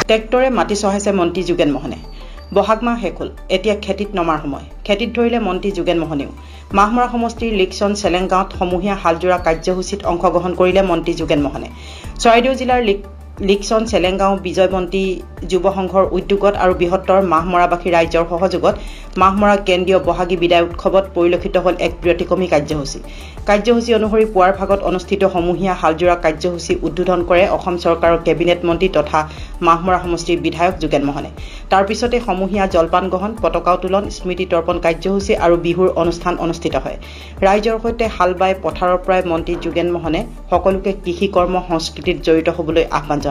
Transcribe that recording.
ট্ৰেক্টৰে মাটি চহাইছে মন্ত্ৰী যোগেন মোহনে। বহাগ মাহ শেষ হ'ল, এতিয়া খেতিত নমাৰ সময়। খেতিত ধৰিলে মন্ত্ৰী যোগেন মোহনেও। মাহমৰা সমষ্টিৰ লিকচন চেলেংগাঁৱত সমূহীয়া হালজোৰা কাৰ্যসূচীত অংশগ্ৰহণ কৰিলে মন্ত্ৰী যোগেন মোহনে। চৰাইদেউ জিলাৰ লিকচন চেলেংগাঁও বিজয়বন্তী যুৱ সংঘৰ উদ্যোগত আৰু বৃহত্তৰ মাহমৰাবাসী ৰাইজৰ সহযোগত মাহমৰা কেন্দ্ৰীয় বহাগী বিদায় উৎসৱত পৰিলক্ষিত হ'ল এক ব্যতিক্ৰমী কাৰ্যসূচী। কাৰ্যসূচী অনুসৰি পুৱাৰ ভাগত অনুষ্ঠিত সমূহীয়া হালজোৰা কাৰ্যসূচী উদ্বোধন কৰে অসম চৰকাৰৰ কেবিনেট মন্ত্ৰী তথা মাহমৰা সমষ্টিৰ বিধায়ক যোগেন মোহনে। তাৰ পিছতে সমূহীয়া জলপান গ্ৰহণ, পতাকা উত্তোলন, স্মৃতি তৰ্পণ কাৰ্যসূচী আৰু বিহুৰ অনুষ্ঠান অনুষ্ঠিত হয়। ৰাইজৰ সৈতে হাল বাই পথাৰৰ পৰাই মন্ত্ৰী যোগেন মোহনে সকলোকে কৃষি কৰ্ম সংস্কৃতিত জড়িত হ'বলৈ আহ্বান জনায়।